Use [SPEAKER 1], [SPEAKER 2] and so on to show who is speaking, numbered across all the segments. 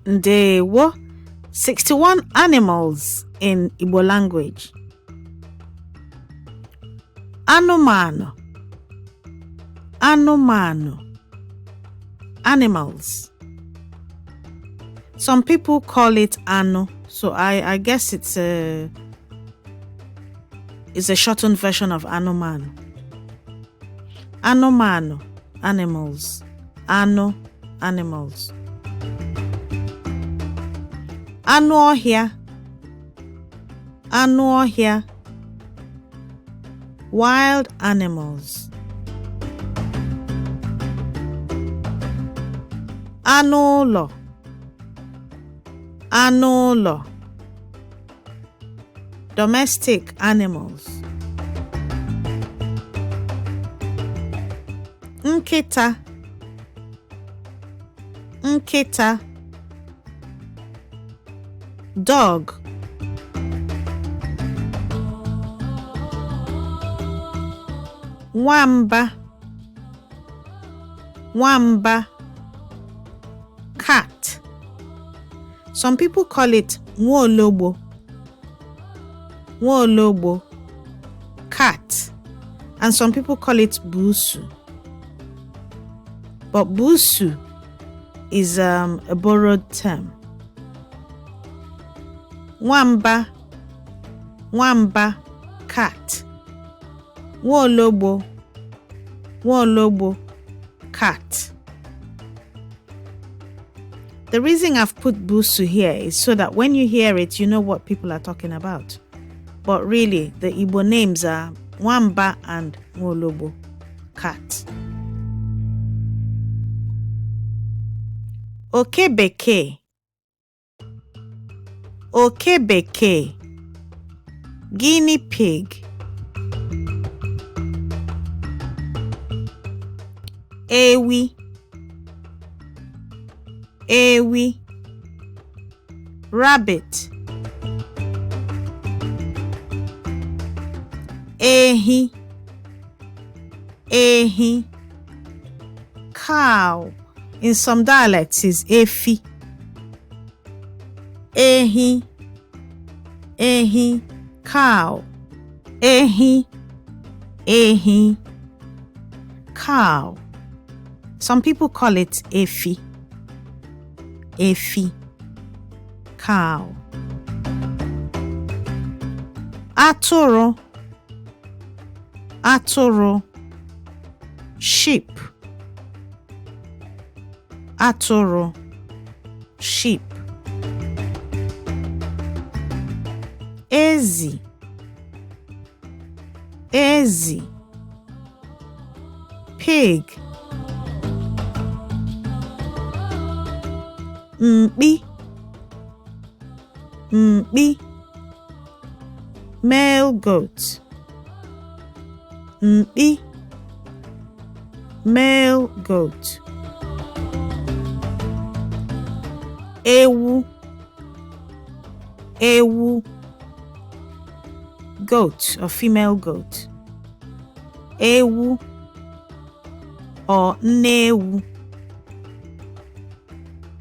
[SPEAKER 1] Ndewo. 61 animals in Igbo language. Anụmanụ. Anụmanụ. Animals. Some people call it anu, so I guess it's a shortened version of anụmanụ. Anụmanụ. Animals. Anu. Animals. Anụ ọhịa. Anụ ọhịa. Wild animals. Anụ ụlọ. Anụ ụlọ. Domestic animals. Nkịta. Nkịta. Dog. Nwamba. Nwamba. Cat. Some people call it nwologbo. Nwologbo. Cat. And some people call it busu. But busu is a borrowed term. Nwamba. Nwamba. Cat. Nwologbo. Nwologbo. Cat. The reason I've put busu here is so that when you hear it, you know what people are talking about. But really, the Igbo names are Nwamba and Nwologbo. Cat. Okebeke. Okebeke. Guinea pig. Ewi. Ewi. Rabbit. Ehi. Ehi. Cow. In some dialects is efi. Ehi. Ehi. Cow. Ehi. Ehi. Cow. Some people call it efi. Efi. Cow. Atụrụ. Atụrụ. Sheep. Atụrụ. Sheep. Ezi. Ezi. Pig. Mkpi. Mkpi. Male goat. Mkpi. Male goat. Ewu. Ewu. Goat or female goat. Ewu or nnewu.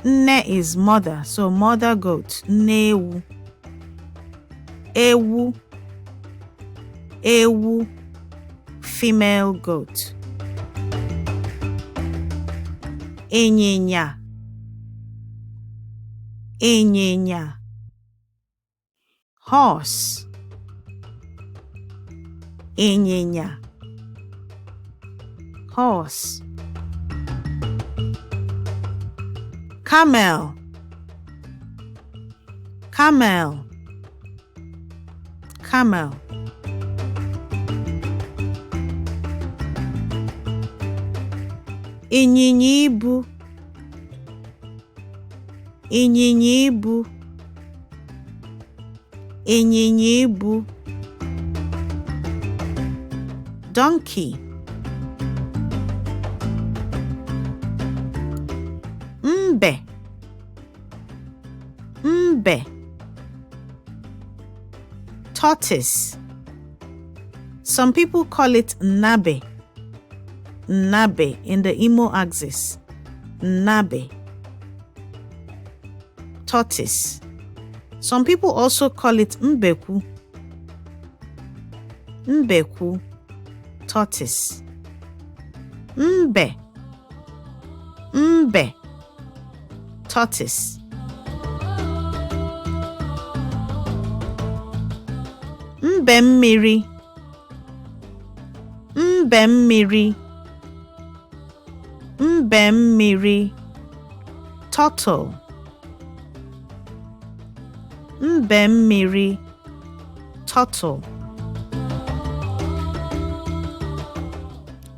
[SPEAKER 1] Nne is mother, so mother goat. Nnewu. Ewu. Ewu. Female goat. Ịnyịnya. Ịnyịnya. Horse. Ịnyịnya. Horse. Camel. Camel. Camel. Ịnyịnya ibu. Ịnyịnya ibu. Ịnyịnya ibu. Donkey. Mbe. Mbe. Tortoise. Some people call it nabe. Nabe in the Imo axis. Nabe. tortoise. Some people also call it mbeku. Mbeku, tortoise. Mbe, tortoise. Mbe mmiri, turtle. Mbe mmiri, turtle.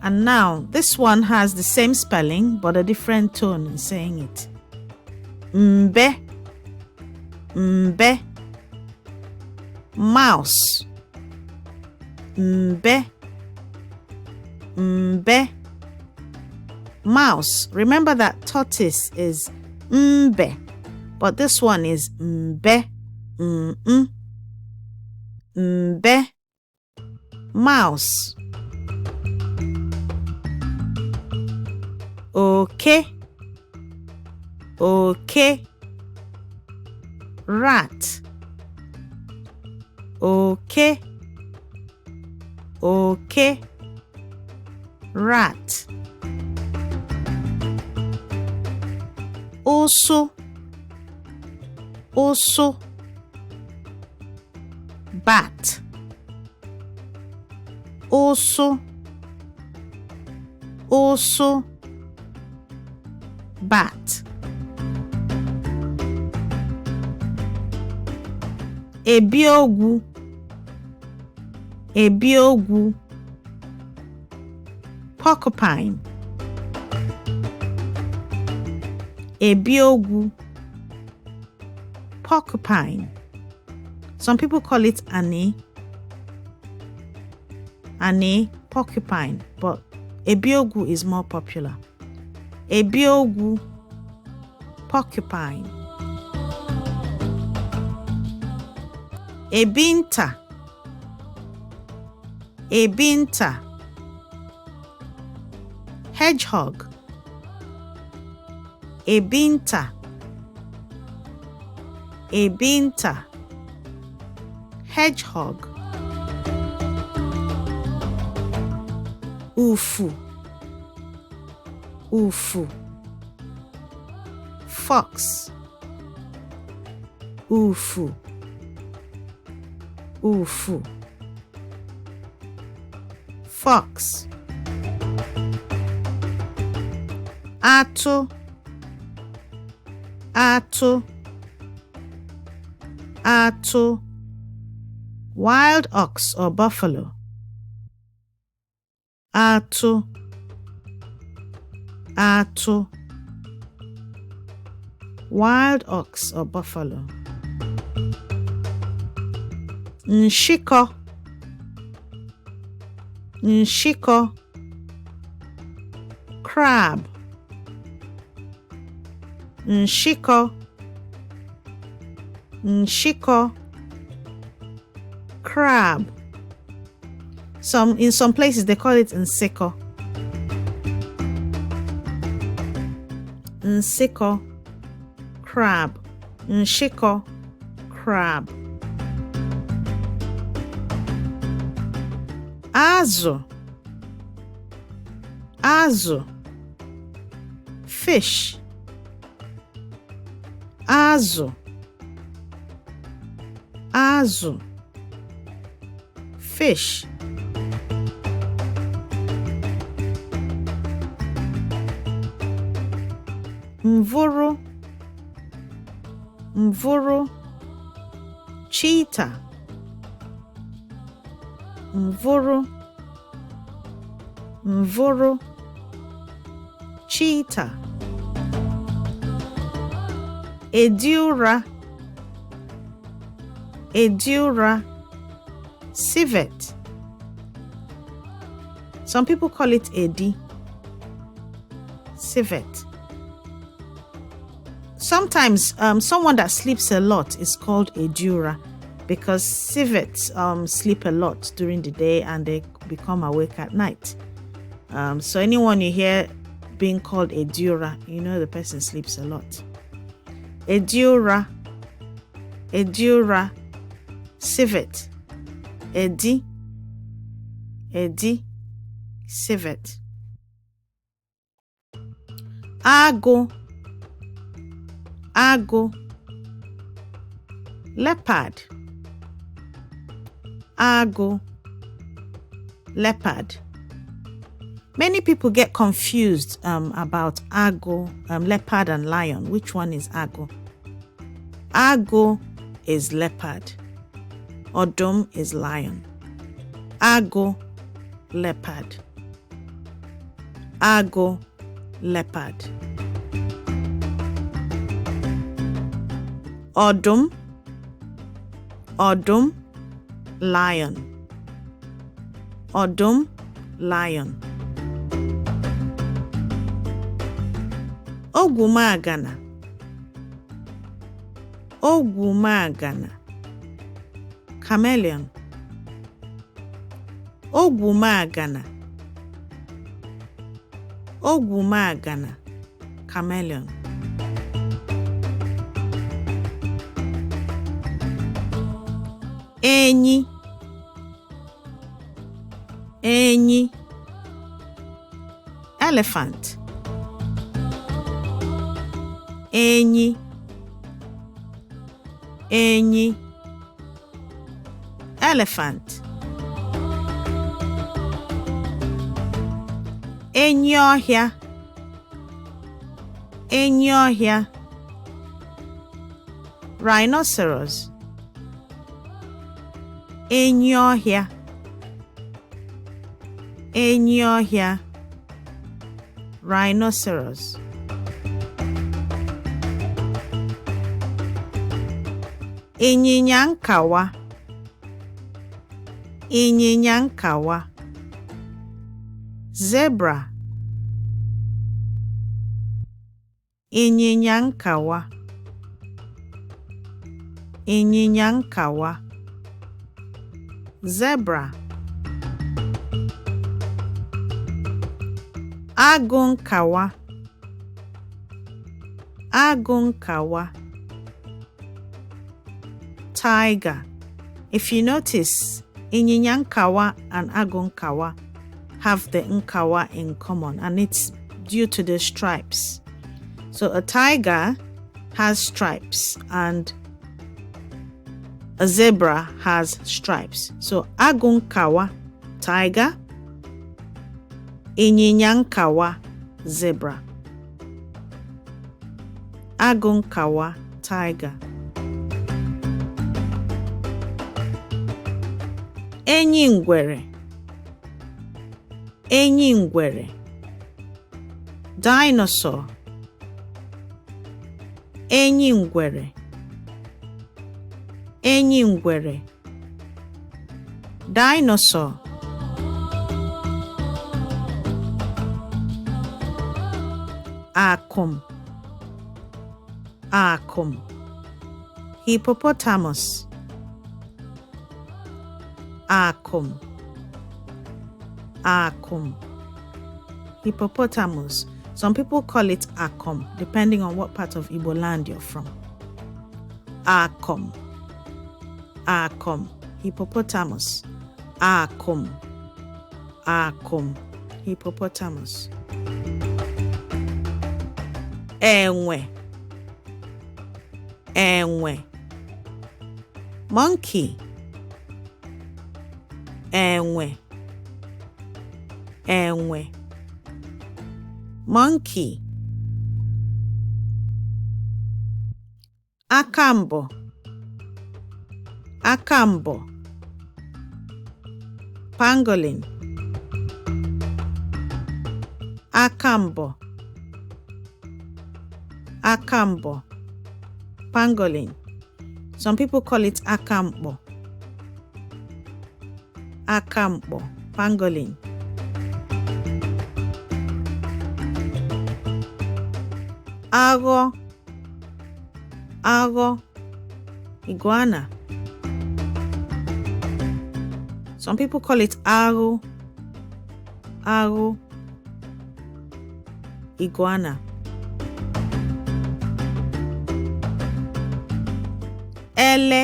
[SPEAKER 1] And now, this one has the same spelling, but a different tone in saying it. Mbe, mouse. Mbe, mouse. Remember that tortoise is mbe, but this one is mbe, mbe, mouse. Okay, rat. Okay, rat. Also, bat. Also, bat. Ebiogwu, porcupine. Ebiogwu, porcupine. Some people call it ane, porcupine, but ebiogwu is more popular. Ebiogwu, porcupine. Ebinta, hedgehog. Ebinta, hedgehog. Ufu, fox. Ufu, fox. Atu, wild ox or buffalo. Atu, wild ox or buffalo. Nshiko, crab. Nshiko, crab. In some places they call it nsiko. Nsiko, crab. Nshiko, crab. Azu, fish. Azu, fish. Mvuru, cheetah. Mvuru, cheetah. Edura, civet. Some people call it edi, civet. Sometimes someone that sleeps a lot is called edura, because civets sleep a lot during the day and they become awake at night. So anyone you hear being called edura, you know the person sleeps a lot. Ediura, ediura, civet, edi, civet. Agụ, leopard, agụ, leopard. Many people get confused about agụ, leopard and lion. Which one is agụ? Agụ is leopard. Ọdụm is lion. Agụ, leopard. Agụ, leopard. Ọdụm, lion. Ọdụm, lion. Ogwumagana, chameleon. Ogwumagana, chameleon. Enyi, elephant. Enyi, elephant. Enyi ọhịa, rhinoceros. Enyi ọhịa, rhinoceros. Ịnyịnya nkawa, zebra. Ịnyịnya nkawa, zebra. Agụ nkawa, tiger. If you notice, ịnyịnya nkawa and agụ nkawa have the nkawa in common, and it's due to the stripes. So a tiger has stripes and a zebra has stripes. So agụ nkawa, tiger. Ịnyịnya nkawa, zebra. Agụ nkawa, tiger. Enyi ngwere, dinosaur. Enyi ngwere, dinosaur. Akum, hippopotamus. Akum, hippopotamus. Some people call it akum, depending on what part of Igbo land you're from. Akum, hippopotamus. Akum, hippopotamus. Enwe, monkey. Enwe, monkey. Akambo, pangolin. Akambo, pangolin. Some people call it akambo, pangolin. Agho, iguana. Some people call it agho, iguana. ele,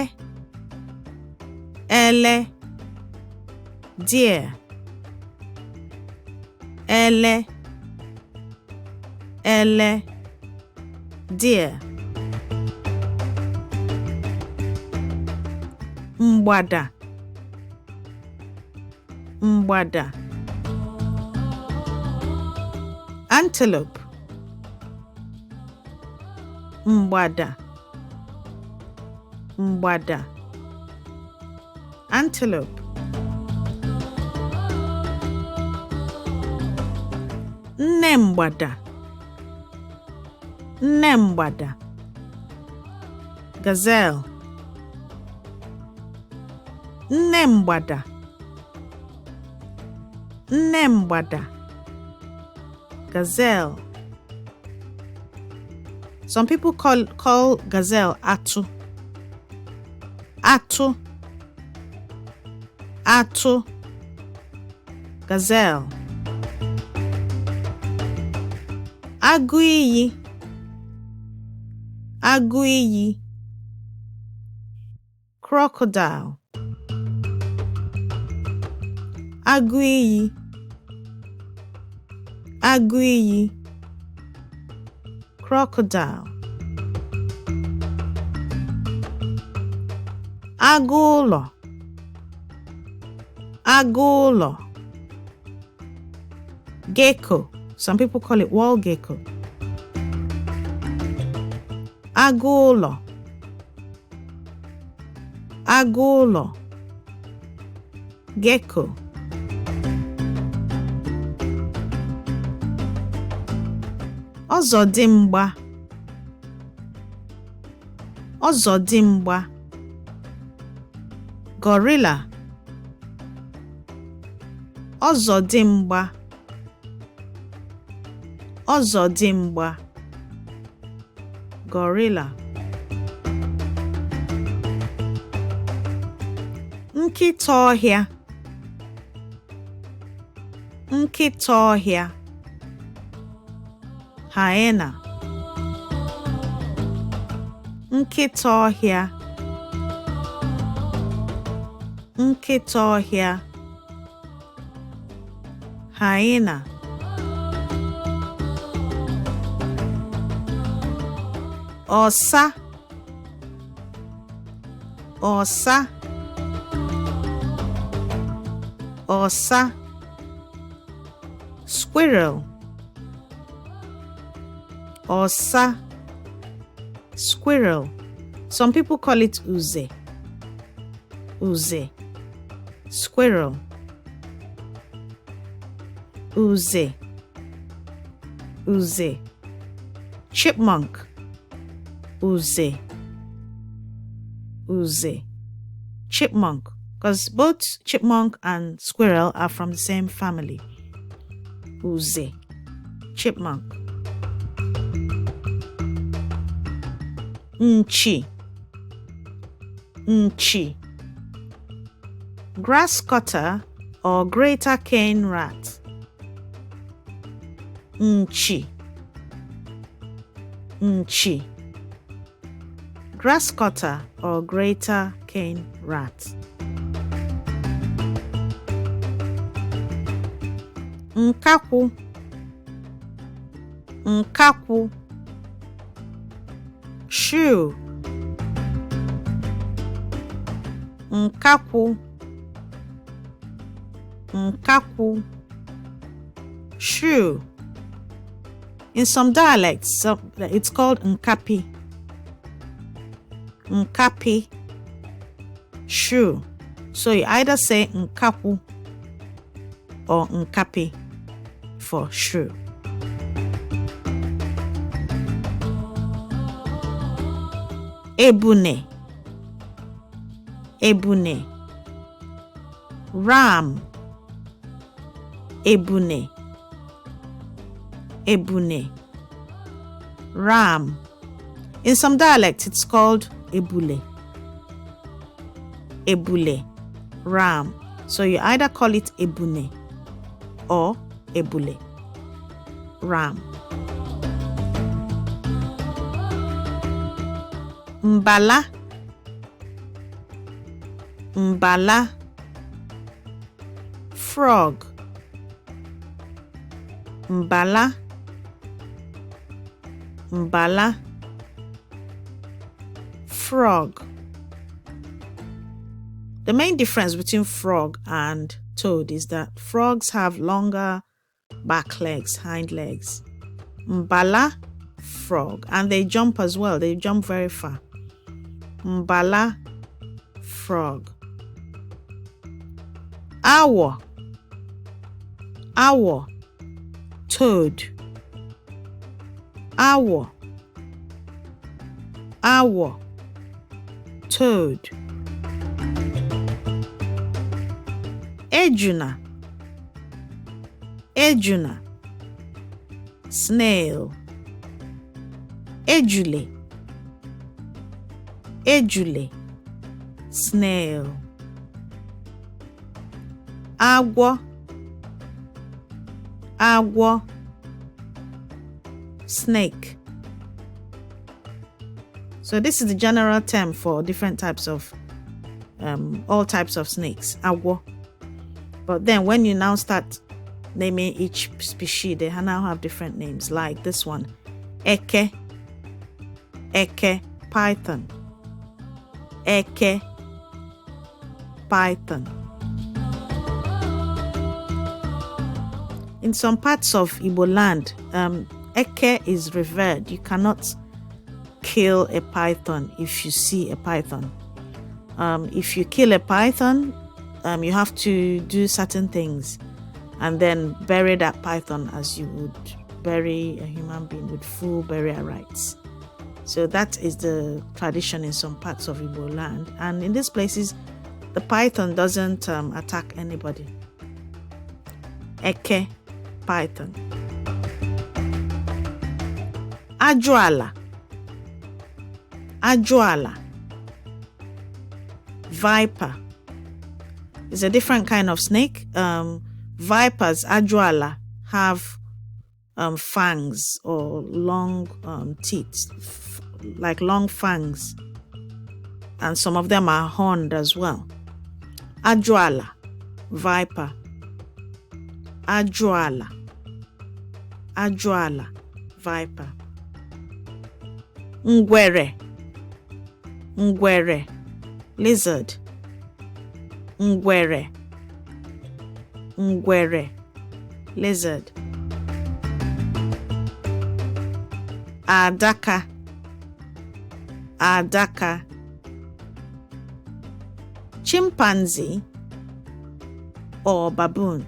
[SPEAKER 1] ele, deer, ele, ele, deer. Mgbada, mgbada. Antelope, mgbada, mgbada. Antelope. Nne mgbada, nne mgbada. Gazelle, nne mgbada, nne mgbada. Gazelle. Some people call gazelle atu. Atu. Atu. Gazelle. Agụ iyi. Agụ iyi. Crocodile. Agụ iyi. Agụ iyi. Crocodile. Agụ ụlọ. Agụ ụlọ. Gecko. Some people call it wall gecko. Agụ ụlọ. Agụ ụlọ. Gecko. Ọzọdimgba. Ọzọdimgba. Gorilla. Ọzọdimgba. Ọzọdimgba. Gorilla. Nkịta ọhịa. Nkịta ọhịa. Hyena. Nkịta ọhịa. Nkịta ọhịa. Hyena. Ọsa. Ọsa. Ọsa. Squirrel. Ọsa. Squirrel. Some people call it uze. Uze. Squirrel. Uze. Uze. Chipmunk. Uze. Uze. Chipmunk. Because both chipmunk and squirrel are from the same family. Uze. Chipmunk. Nchi. Nchi. Grass cutter or greater cane rat. Nchi. Nchi. Grass cutter or greater cane rat. Nkakwu. Nkakwu. Shoe. Nkakwu. Nkakwu. Shoe. In some dialects, it's called nkapi. Nkapi. Shoe. So you either say nkakwu or nkapi for shoe. Ebune. Ebune. Ram. Ebune. Ebune. Ram. In some dialects, it's called ebule. Ebule. Ram. So you either call it ebune or ebule. Ram. Mbala. mbala, frog, mbala, mbala, frog. The main difference between frog and toad is that frogs have longer back legs, hind legs. Mbala, frog, and they jump as well. They jump very far. Mbala, frog. Awo, awo, toad. Awo, awo, toad. Ejuna, ejuna, snail. Ejule, ejule, snail. Agwo, agwo, snake. So this is the general term for different types of all types of snakes, agwo. But then when you now start naming each species, they now have different names, like this one, eke, eke, python, eke, python. In some parts of Igbo land, eke is revered. You cannot kill a python if you see a python. If you kill a python, you have to do certain things and then bury that python as you would bury a human being with full burial rites. So that is the tradition in some parts of Igbo land. And in these places, the python doesn't attack anybody. Eke, python. Ajuala, ajuala, viper. It's a different kind of snake. Vipers, ajuala, have fangs or long teeth, like long fangs. And some of them are horned as well. Ajuala, viper. Ajuala, ajuala, viper. Ngwere, ngwere, lizard. Ngwere, ngwere, lizard. Adaka, adaka. Chimpanzee or baboon.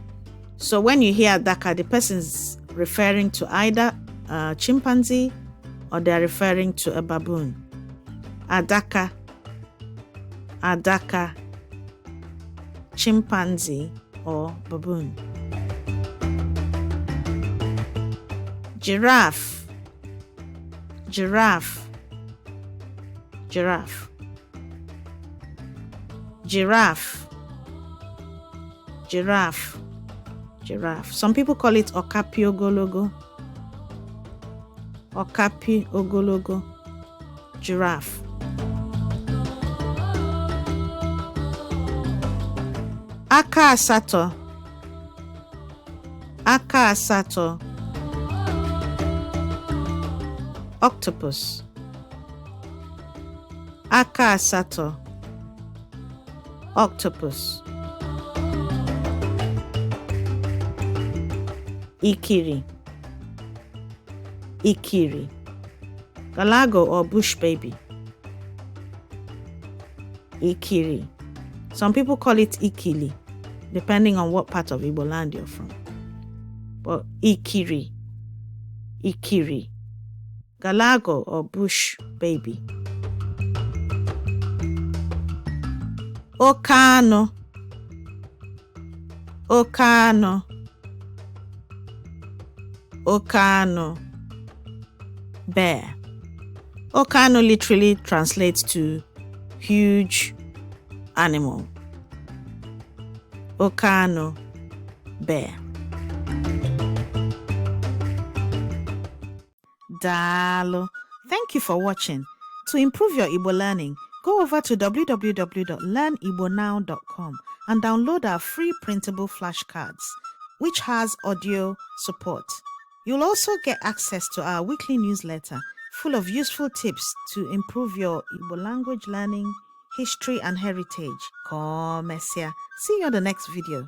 [SPEAKER 1] So when you hear adaka, the person's referring to either a chimpanzee or they're referring to a baboon. Adaka, adaka, chimpanzee or baboon. Giraffe, giraffe, giraffe. Giraffe, giraffe, giraffe. Some people call it okapi ogologo. Okapi ogologo, giraffe. Aka asato, aka asato. Octopus. Aka asato, octopus. Ikiri, ikiri. Galago or bush baby. Ikiri. Some people call it ikili, depending on what part of Igbo land you're from. But ikiri, ikiri. Galago or bush baby. Okano, okano, okano, bear. Okano literally translates to huge animal. Okano, bear. Dalo. Thank you for watching. To improve your Igbo learning, Go over to www.learnibonow.com and download our free printable flashcards, which has audio support. You'll also get access to our weekly newsletter full of useful tips to improve your Igbo language learning, history, and heritage. Come, Messia. See you on the next video.